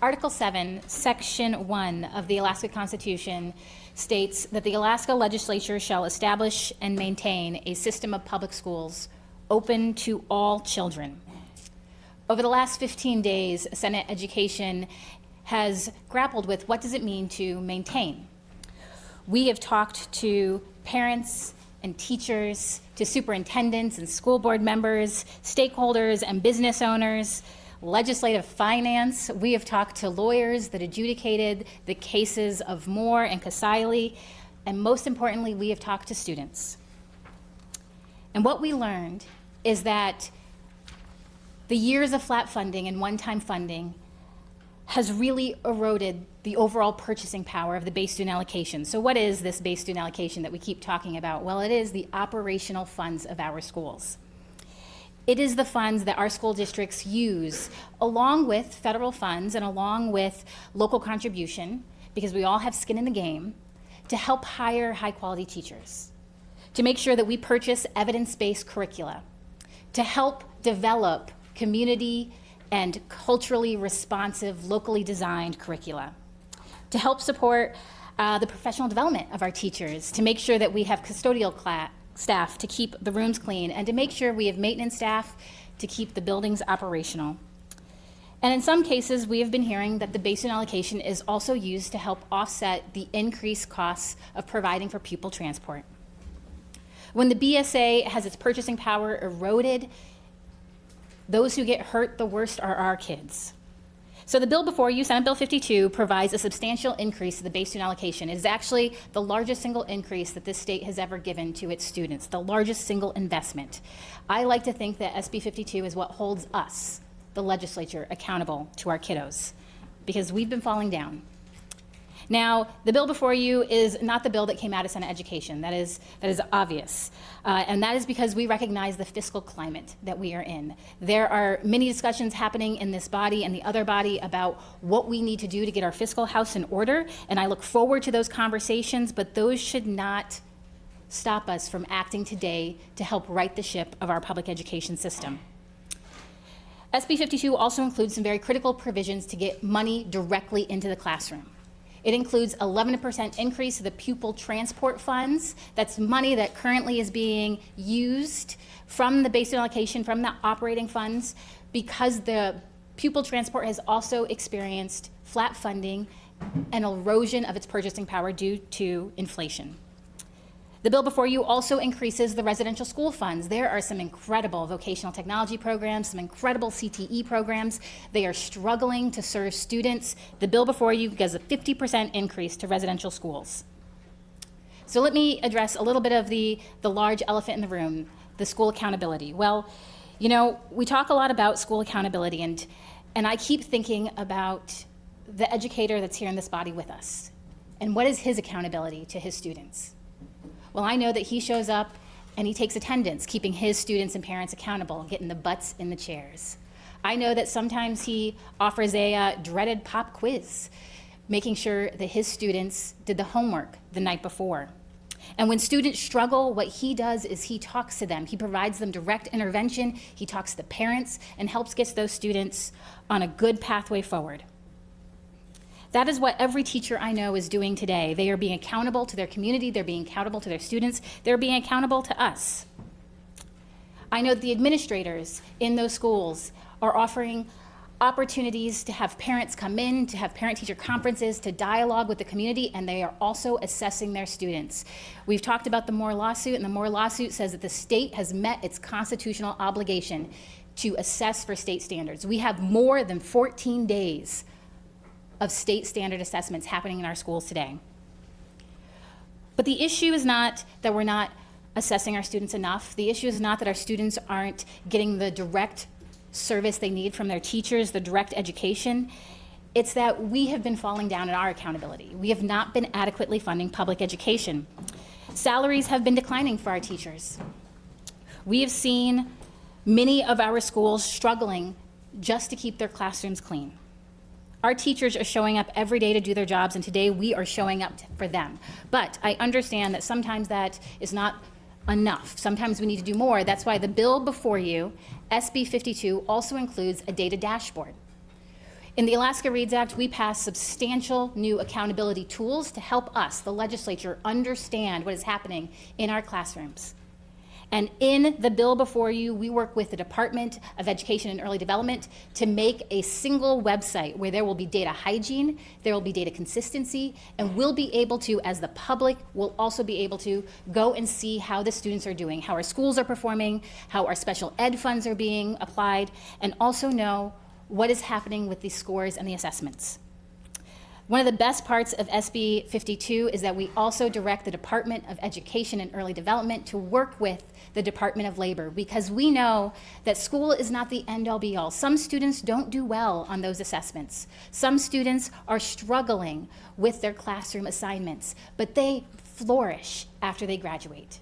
Article 7, Section 1 of the Alaska Constitution states that the Alaska Legislature shall establish and maintain a system of public schools open to all children. Over the last 15 days, Senate Education has grappled with what does it mean to maintain. We have talked to parents and teachers, to superintendents and school board members, stakeholders and business owners, legislative finance. We have talked to lawyers that adjudicated the cases of Moore and Kasaili, and most importantly, we have talked to students. And what we learned is that the years of flat funding and one-time funding has really eroded the overall purchasing power of the base student allocation. So what is this base student allocation that we keep talking about? Well, it is the operational funds of our schools. It is the funds that our school districts use along with federal funds and along with local contribution, because we all have skin in the game, to help hire high-quality teachers, to make sure that we purchase evidence-based curricula, to help develop community and culturally responsive, locally designed curricula, to help support the professional development of our teachers, to make sure that we have custodial staff to keep the rooms clean, and to make sure we have maintenance staff to keep the buildings operational. And in some cases, we have been hearing that the base student allocation is also used to help offset the increased costs of providing for pupil transport. When the BSA has its purchasing power eroded, those who get hurt the worst are our kids. So the bill before you, Senate Bill 52, provides a substantial increase to the base student allocation. It is actually the largest single increase that this state has ever given to its students, the largest single investment. I like to think that SB 52 is what holds us, the legislature, accountable to our kiddos, because we've been falling down. Now, the bill before you is not the bill that came out of Senate Education. That is obvious. And that is because we recognize the fiscal climate that we are in. There are many discussions happening in this body and the other body about what we need to do to get our fiscal house in order, and I look forward to those conversations, but those should not stop us from acting today to help right the ship of our public education system. SB 52 also includes some very critical provisions to get money directly into the classroom. It includes 11% increase to the pupil transport funds. That's money that currently is being used from the base student allocation, from the operating funds, because the pupil transport has also experienced flat funding and erosion of its purchasing power due to inflation. The bill before you also increases the residential school funds. There are some incredible vocational technology programs, some incredible CTE programs. They are struggling to serve students. The bill before you gives a 50% increase to residential schools. So let me address a little bit of the large elephant in the room, the school accountability. Well, you know, we talk a lot about school accountability, and I keep thinking about the educator that's here in this body with us. And what is his accountability to his students? Well, I know that he shows up and he takes attendance, keeping his students and parents accountable, getting the butts in the chairs. I know that sometimes he offers a dreaded pop quiz, making sure that his students did the homework the night before. And when students struggle, what he does is he talks to them. He provides them direct intervention. He talks to the parents and helps get those students on a good pathway forward. That is what every teacher I know is doing today. They are being accountable to their community, they're being accountable to their students, they're being accountable to us. I know that the administrators in those schools are offering opportunities to have parents come in, to have parent-teacher conferences, to dialogue with the community, and they are also assessing their students. We've talked about the Moore lawsuit, and the Moore lawsuit says that the state has met its constitutional obligation to assess for state standards. We have more than 14 days of state standard assessments happening in our schools today. But the issue is not that we're not assessing our students enough. The issue is not that our students aren't getting the direct service they need from their teachers, the direct education. It's that we have been falling down in our accountability. We have not been adequately funding public education. Salaries have been declining for our teachers. We have seen many of our schools struggling just to keep their classrooms clean. Our teachers are showing up every day to do their jobs, and today we are showing up for them. But I understand that sometimes that is not enough. Sometimes we need to do more. That's why the bill before you, SB 52, also includes a data dashboard. In the Alaska Reads Act, we passed substantial new accountability tools to help us, the legislature, understand what is happening in our classrooms. And in the bill before you, we work with the Department of Education and Early Development to make a single website where there will be data hygiene, there will be data consistency, and we'll be able to, as the public, will also be able to go and see how the students are doing, how our schools are performing, how our special ed funds are being applied, and also know what is happening with the scores and the assessments. One of the best parts of SB 52 is that we also direct the Department of Education and Early Development to work with the Department of Labor, because we know that school is not the end-all be-all. Some students don't do well on those assessments. Some students are struggling with their classroom assignments, but they flourish after they graduate.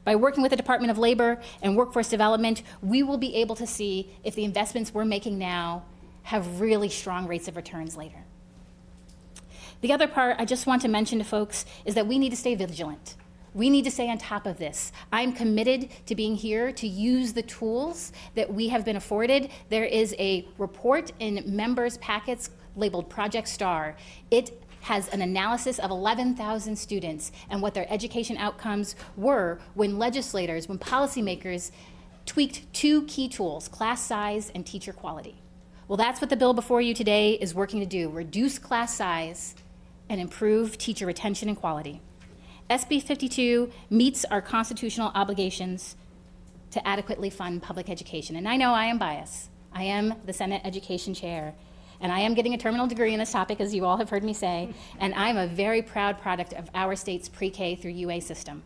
By working with the Department of Labor and Workforce Development, we will be able to see if the investments we're making now have really strong rates of returns later. The other part I just want to mention to folks is that we need to stay vigilant. We need to stay on top of this. I'm committed to being here to use the tools that we have been afforded. There is a report in members' packets labeled Project STAR. It has an analysis of 11,000 students and what their education outcomes were when legislators, when policymakers tweaked two key tools, class size and teacher quality. Well, that's what the bill before you today is working to do, reduce class size and improve teacher retention and quality. SB 52 meets our constitutional obligations to adequately fund public education. And I know I am biased. I am the Senate Education Chair, and I am getting a terminal degree in this topic, as you all have heard me say, and I'm a very proud product of our state's pre-K through UA system.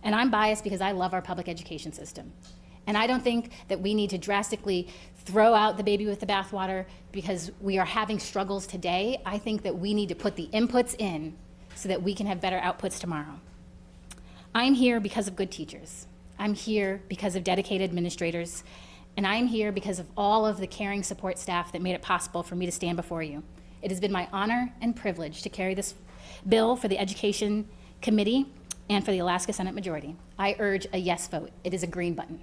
And I'm biased because I love our public education system. And I don't think that we need to drastically throw out the baby with the bathwater because we are having struggles today. I think that we need to put the inputs in so that we can have better outputs tomorrow. I'm here because of good teachers. I'm here because of dedicated administrators. And I'm here because of all of the caring support staff that made it possible for me to stand before you. It has been my honor and privilege to carry this bill for the Education Committee and for the Alaska Senate Majority. I urge a yes vote. It is a green button.